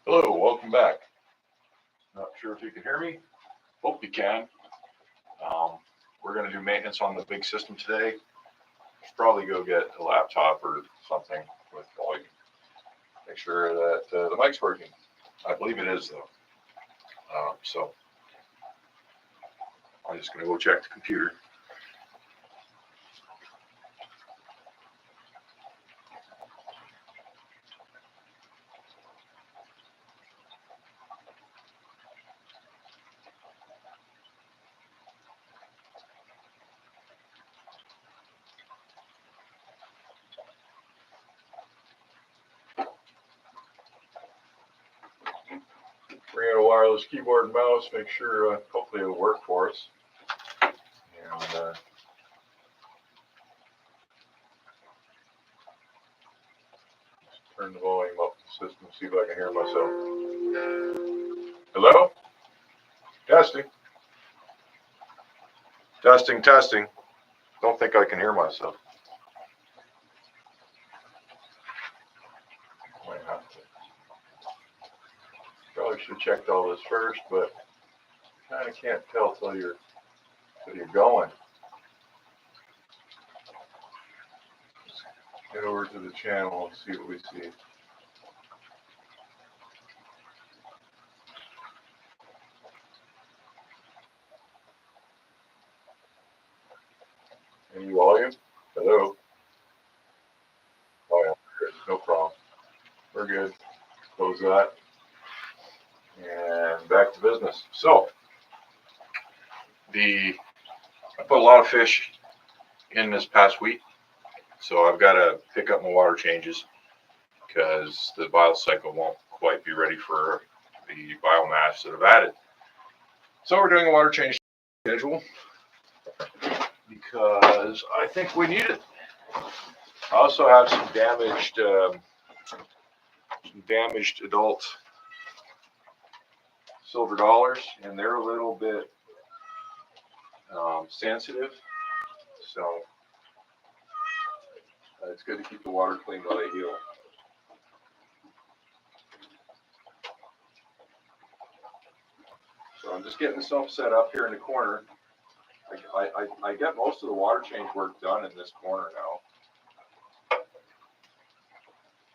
Hello, welcome back. Not sure if you can hear me. Hope you can. Um, we're going to do maintenance on the big system today. Probably go get a laptop or something with volume. Make sure that the mic's working. I believe it is though. So I'm just going to go check the computer. Bring in a wireless keyboard and mouse. Make sure hopefully it'll work for us. And turn the volume up in the system. See if I can hear myself. Hello? Testing. Testing, testing. Don't think I can hear myself. Might have to. Probably should have checked all this first, but kind of can't tell till you're going. Let's get over to the channel and see what we see. Any volume? Hello? Oh, yeah, no problem. We're good. Close that. And back to business. So, I put a lot of fish in this past week. So I've got to pick up my water changes because the bio cycle won't quite be ready for the biomass that I've added. So we're doing a water change schedule because I think we need it. I also have some damaged adult silver dollars, and they're a little bit sensitive. So it's good to keep the water clean while they heal. So I'm just getting myself set up here in the corner. I get most of the water change work done in this corner now.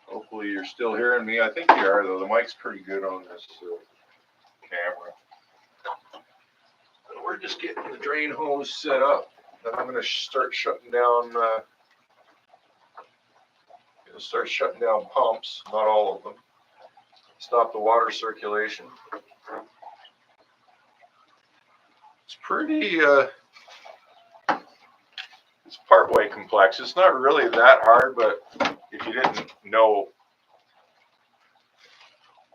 Hopefully you're still hearing me. I think you are, though. The mic's pretty good on this camera. But we're just getting the drain hose set up. Then I'm going to start shutting down pumps, not all of them. Stop the water circulation. It's pretty, it's partway complex. It's not really that hard, but if you didn't know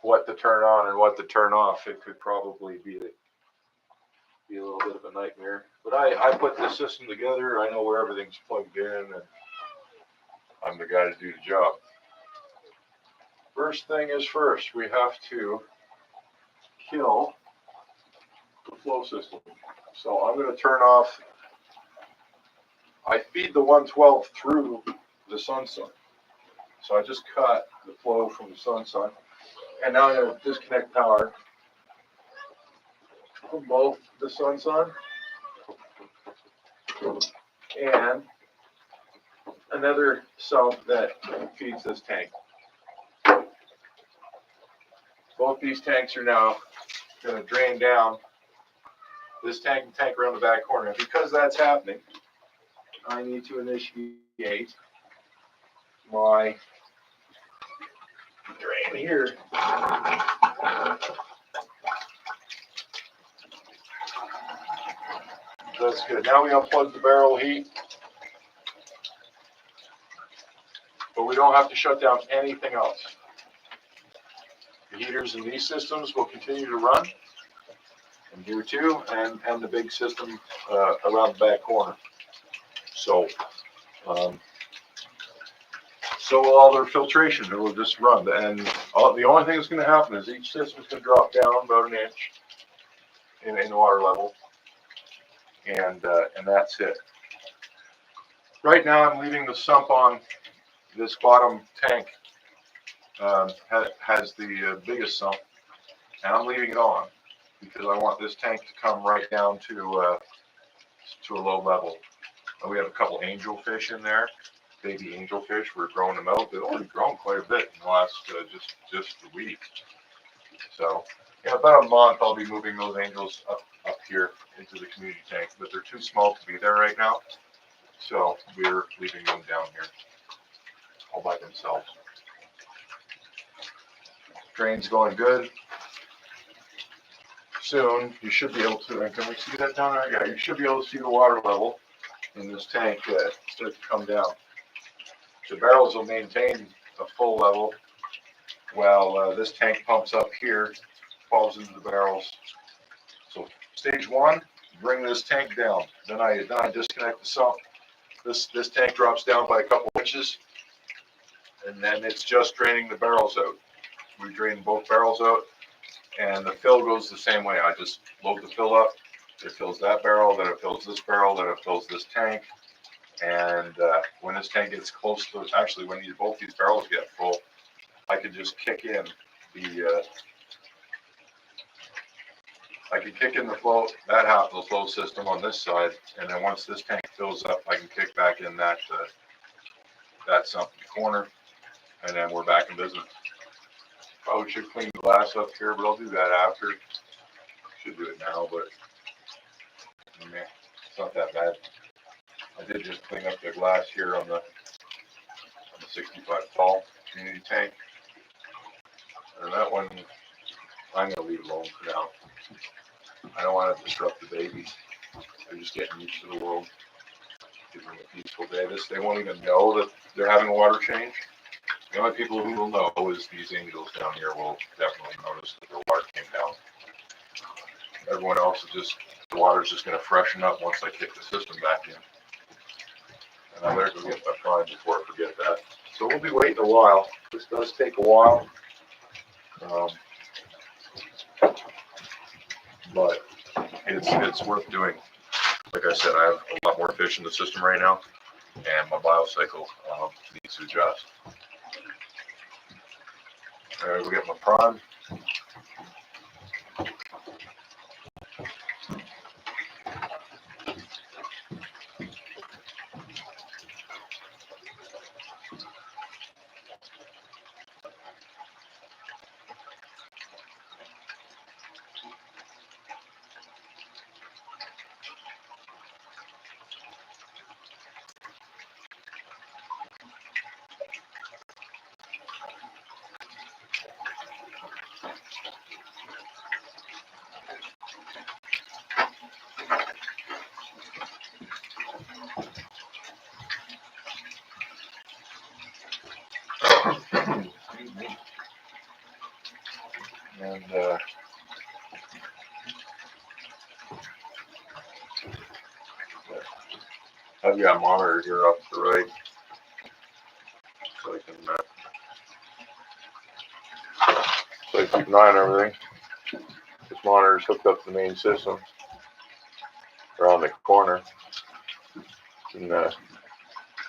what to turn on and what to turn off, it could probably be a little bit of a nightmare. But I put this system together. I know where everything's plugged in, and I'm the guy to do the job. First thing is first, we have to kill the flow system. So I'm going to turn off. I feed the 112 through the sun. So I just cut the flow from the sun. And now I'm going to disconnect power from both the sun and another sump that feeds this tank. Both these tanks are now going to drain down this tank and tank around the back corner. And because that's happening, I need to initiate my drain here. That's good. Now we unplug the barrel heat. But we don't have to shut down anything else. The heaters in these systems will continue to run, and here too, and the big system around the back corner. So will all their filtration. It will just run, and the only thing that's going to happen is each system is going to drop down about an inch in the water level, and that's it. Right now, I'm leaving the sump on this bottom tank has the biggest sump, and I'm leaving it on because I want this tank to come right down to a low level. And we have a couple angelfish in there, baby angelfish. We're growing them out. They've already grown quite a bit in the last just a week. So yeah, about a month I'll be moving those angels up here into the community tank, but they're too small to be there right now. So we're leaving them down here all by themselves. Drain's going good. Soon you should be able to, and can we see that down there? Yeah, you should be able to see the water level in this tank start to come down. The barrels will maintain a full level while this tank pumps up here, falls into the barrels. So stage one, bring this tank down. Then I disconnect the sump. This tank drops down by a couple inches, and then it's just draining the barrels out. We drain both barrels out, and the fill goes the same way. I just load the fill up. It fills that barrel, then it fills this barrel, then it fills this tank. And when this tank gets close to, actually when both these barrels get full, I can just kick in the flow, that half of the flow system on this side, and then once this tank fills up, I can kick back in that sump in the corner, and then we're back in business. Probably should clean the glass up here, but I'll do that after. Should do it now, but it's not that bad. I did just clean up the glass here on the 65 tall community tank. And that one, I'm going to leave alone for now. I don't want to disrupt the babies. They're just getting used to the world. Give them a peaceful day. They won't even know that they're having a water change. The only people who will know is these angels down here will definitely notice that the water came down. Everyone else is just, the water's just going to freshen up once I kick the system back in. And I better go get my prime before I forget that. So we'll be waiting a while. This does take a while. But it's worth doing. Like I said, I have a lot more fish in the system right now, and my biocycle needs to adjust. All right, we'll get my prime. And I've got a monitor here up to the right, so I can keep an eye on everything. This monitor is hooked up to the main system around the corner. You can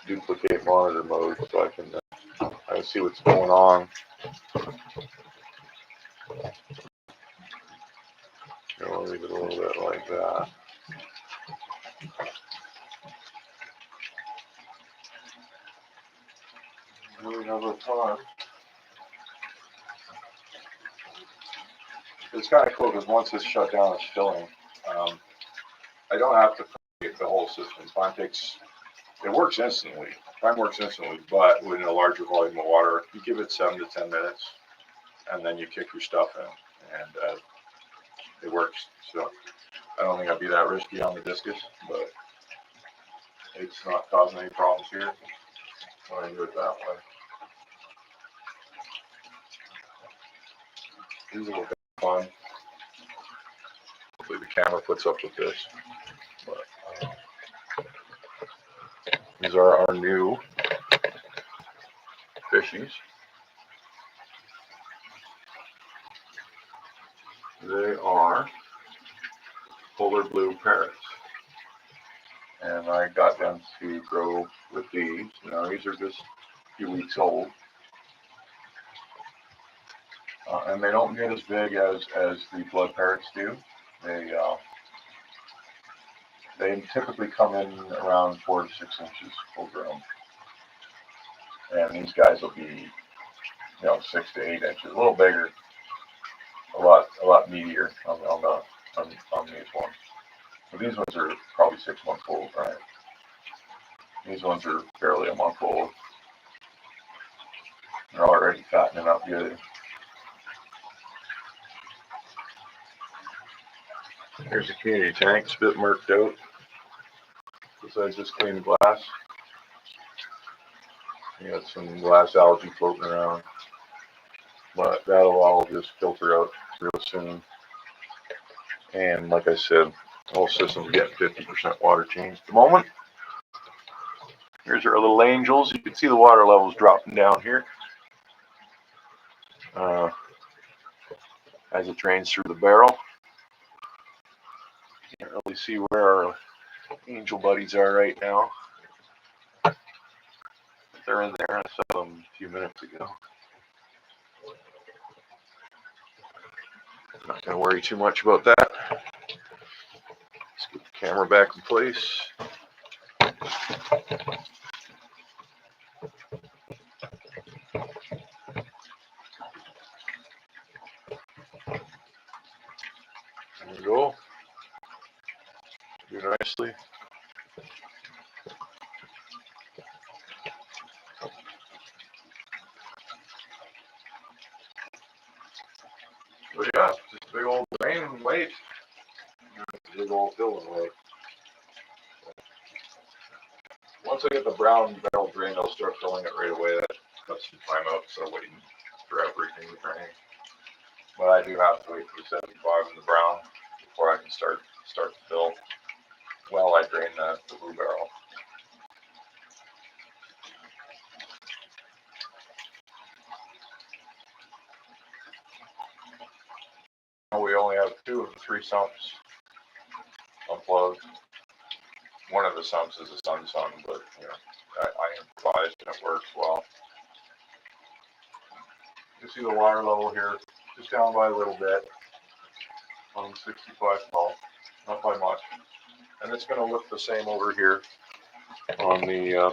duplicate monitor mode so I can see what's going on. I'll leave it a little bit like that. Really have a time. It's kind of cool because once it's shut down, it's filling. I don't have to get the whole system. It works instantly. Prime works instantly, but with a larger volume of water, you give it 7 to 10 minutes, and then you kick your stuff in, and it works. So I don't think I'd be that risky on the discus, but it's not causing any problems here. I do it that way. These are a little bit fun. Hopefully the camera puts up with this. But, these are our new fishies. They are polar blue parrots. And I got them to grow with these. Now these are just a few weeks old. and they don't get as big as the blood parrots do. They typically come in around 4 to 6 inches full grown, and these guys will be 6 to 8 inches, a little bigger, a lot meatier on these ones. So these ones are probably 6 months old, right? These ones are barely a month old. They're already fattening up good. Here's the community tank. It's a bit murked out because I just cleaned the glass. You got some glass algae floating around, but that'll all just filter out real soon. And like I said, all systems get 50% water change at the moment. Here's our little angels. You can see the water levels dropping down here as it drains through the barrel. Can't really see where our angel buddies are right now. They're in there. I saw them a few minutes ago. Not going to worry too much about that. Let's get the camera back in place. There we go. Do nicely. But yeah, just a big old drain and wait. Big old fill and wait. Once I get the brown barrel drained, I'll start filling it right away. That cuts some time out, so waiting for everything to drain. But I do have to wait for the 75 in the brown before I can start to fill while I drain the blue barrel. We only have 2 of the 3 sumps unplugged. One of the sumps is a sun, but I improvised and it works well. You see the water level here, just down by a little bit on 65 pulse, not by much. And it's going to look the same over here on the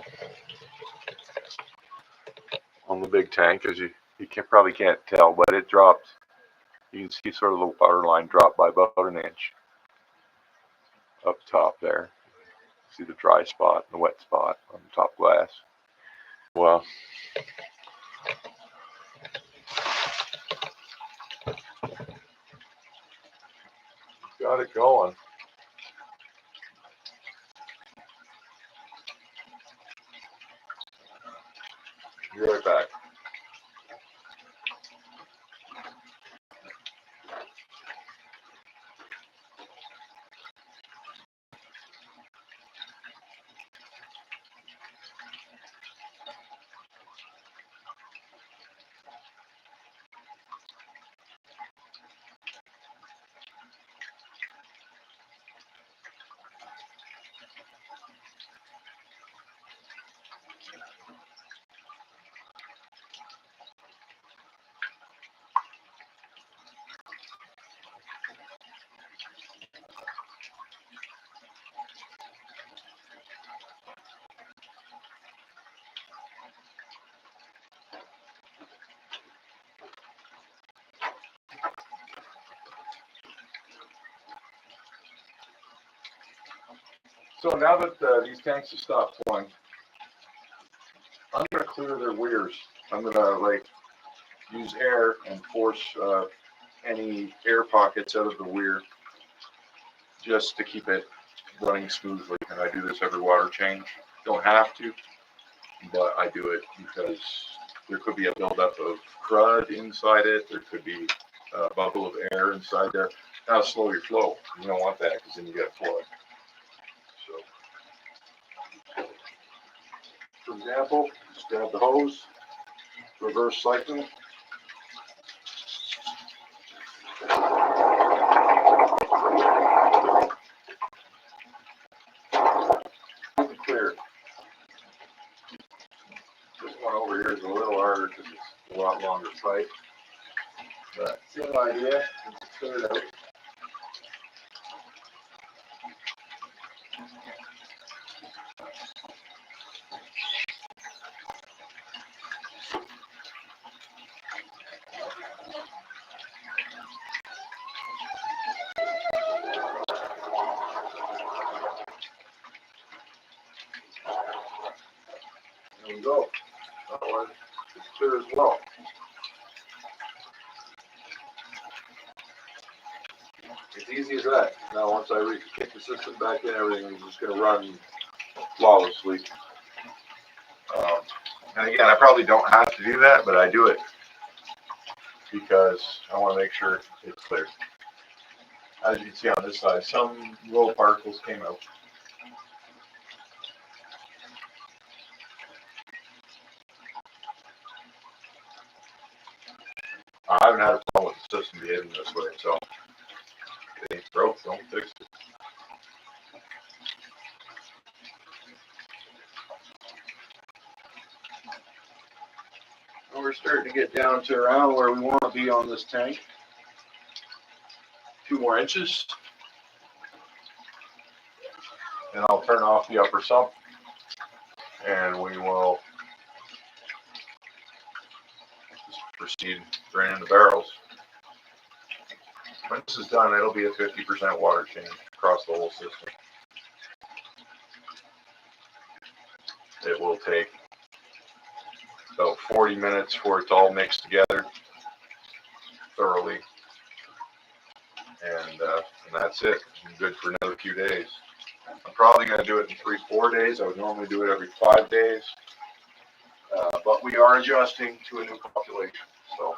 big tank, as you probably can't tell, but it dropped. You can see sort of the water line drop by about an inch up top there. See the dry spot and the wet spot on the top glass. Well, got it going. Be right back. So now that these tanks have stopped flowing, I'm going to clear their weirs. I'm going to use air and force any air pockets out of the weir just to keep it running smoothly. And I do this every water change. Don't have to, but I do it because there could be a buildup of crud inside it. There could be a bubble of air inside there. That'll slow your flow. You don't want that because then you get a flood. So, for example, just grab the hose, reverse cycle. Clear. This one over here is a little harder because it's a lot longer pipe. But same idea. Just clear it out. There we go. That one is clear as well. It's easy as that. Now once I kick the system back in, everything is just going to run flawlessly. And again, I probably don't have to do that, but I do it because I want to make sure it's clear. As you can see on this side, some little particles came out. I haven't had a problem with the system behaving this way, so if it ain't broke, don't fix it. And we're starting to get down to around where we want to be on this tank. 2 more inches. And I'll turn off the upper sump and we will just proceed draining the barrels. When this is done, it'll be a 50% water change across the whole system. It will take about 40 minutes for it to all mix together thoroughly. And that's it. I'm good for another few days. I'm probably going to do it in 3-4 days. I would normally do it every 5 days. But we are adjusting to a new population. So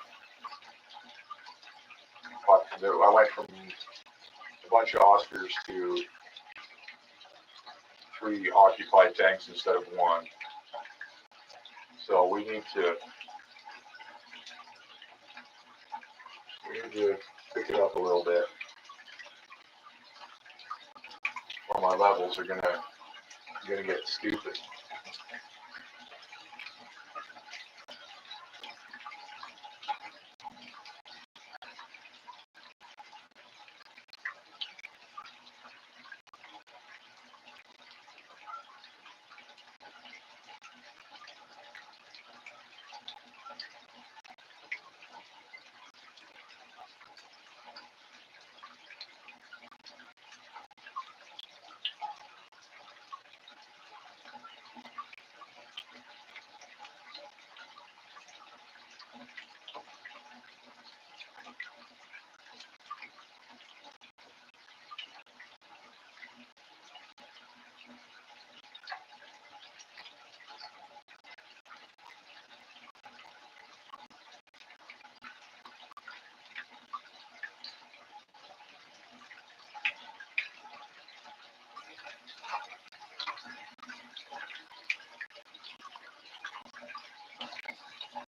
I went from a bunch of Oscars to 3 occupied tanks instead of 1. So we need to pick it up a little bit. Or my levels are gonna get stupid.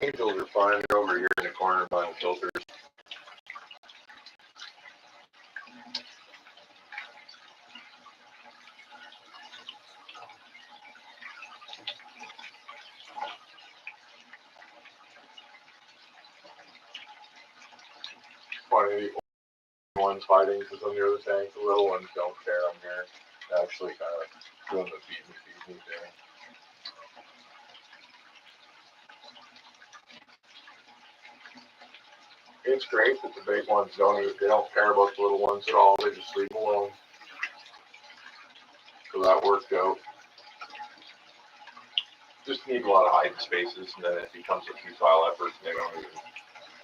Angels are fine. They're over here in the corner by the filters. Funny, the ones fighting because I'm near the tank. The little ones don't care. I'm here. Actually, kind of doing the feed me thing. It's great that the big ones they don't care about the little ones at all. They just leave them alone. So that worked out. Just need a lot of hiding spaces, and then it becomes a futile effort, and they don't even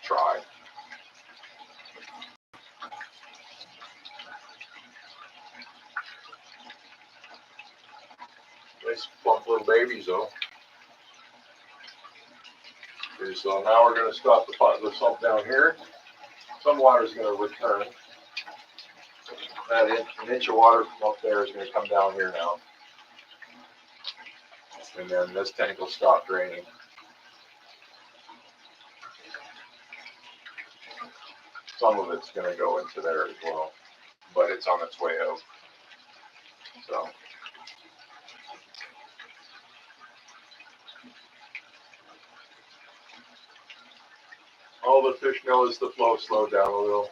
try. Nice plump little babies, though. Okay, so now we're going to stop the sump down here. Some water is going to return. An inch of water from up there is going to come down here now. And then this tank will stop draining. Some of it's going to go into there as well, but it's on its way out. So. all the fish know is the flow slowed down a little.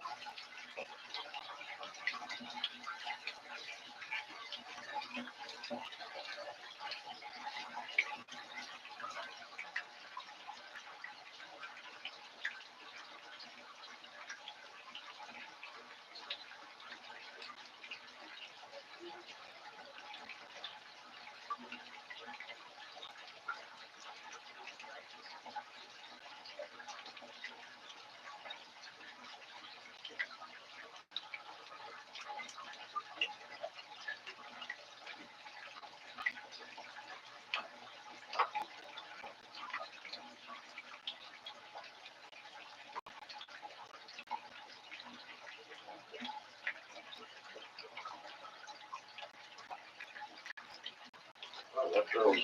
Oh, that trail's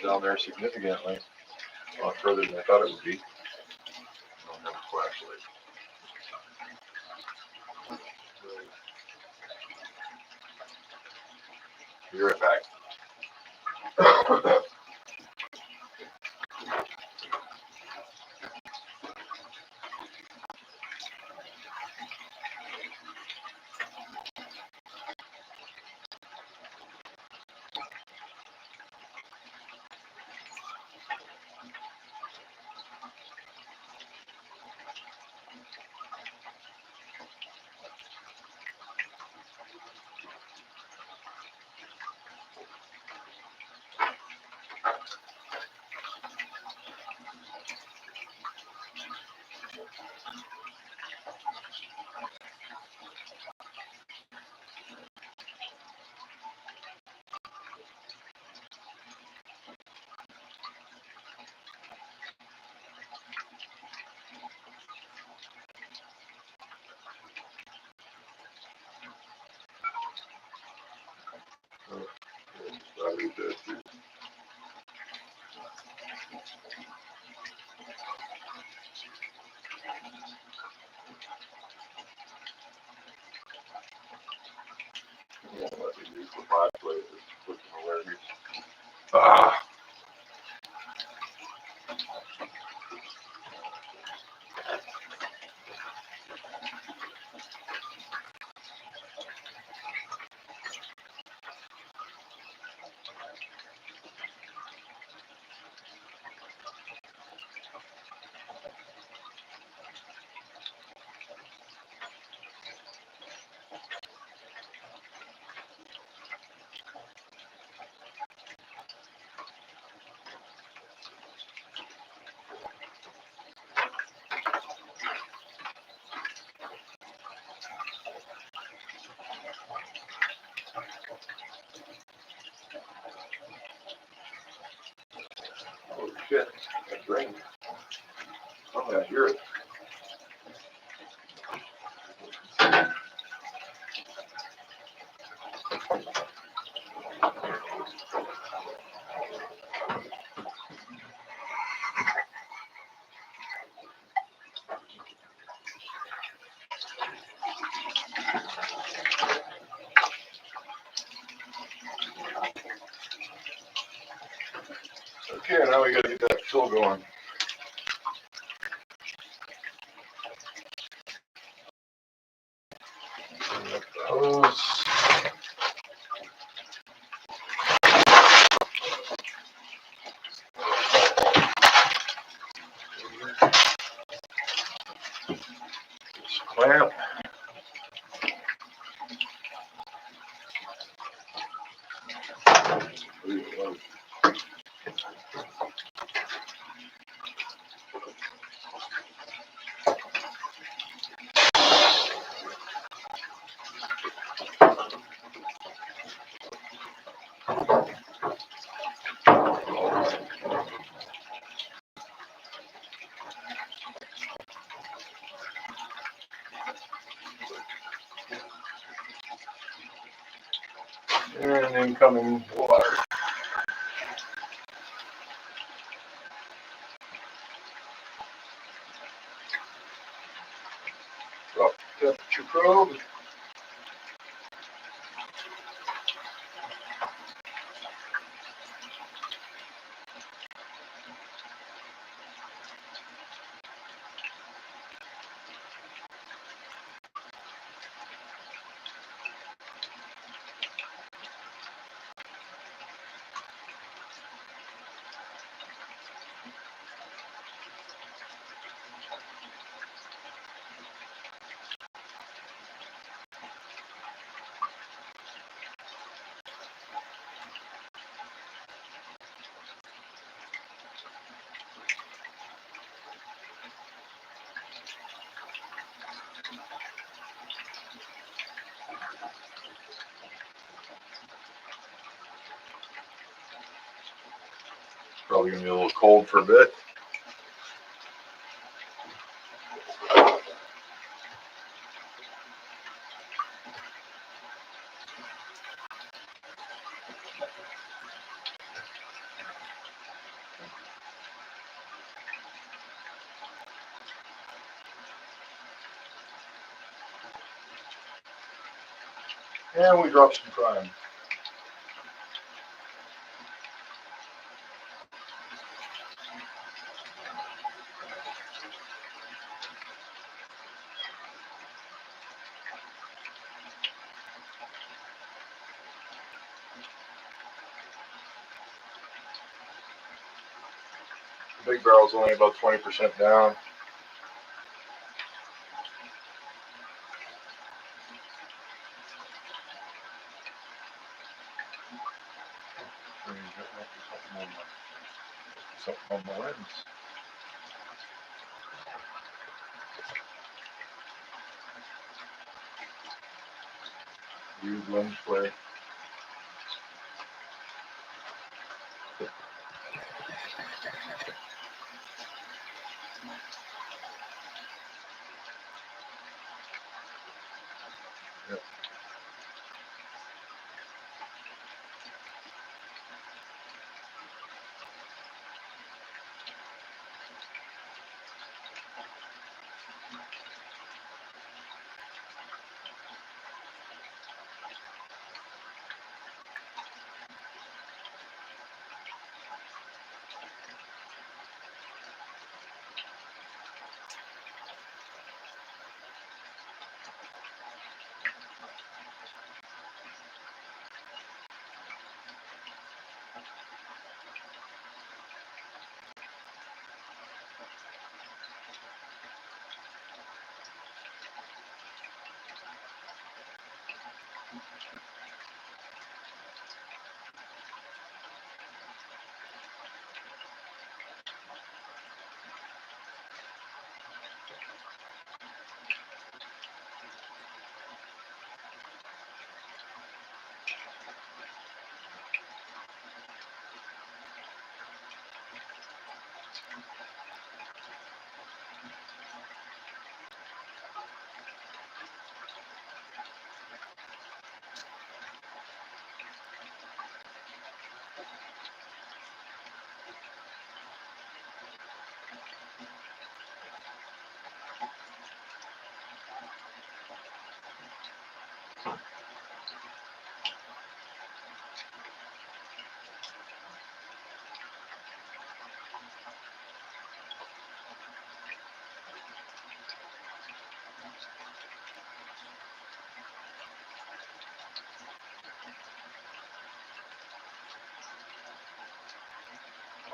down there significantly, a lot further than I thought it would be. I don't have a flashlight. Be right back. Ah. Oh shit, that's rain. Oh, I hear it. Okay, now we gotta get that fill going. Bring up the hose. This clamp. And incoming water. Drop temperature probe. Probably gonna be a little cold for a bit. And we dropped some prime. The big barrel's only about 20% down. Something on the lens. Use lens flare. Yep.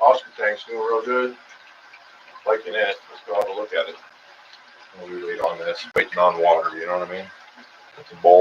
Oscar tank's doing real good. Liking it. Let's go have a look at it. We'll wait on this, waiting on water, you know what I mean? It's a bowl.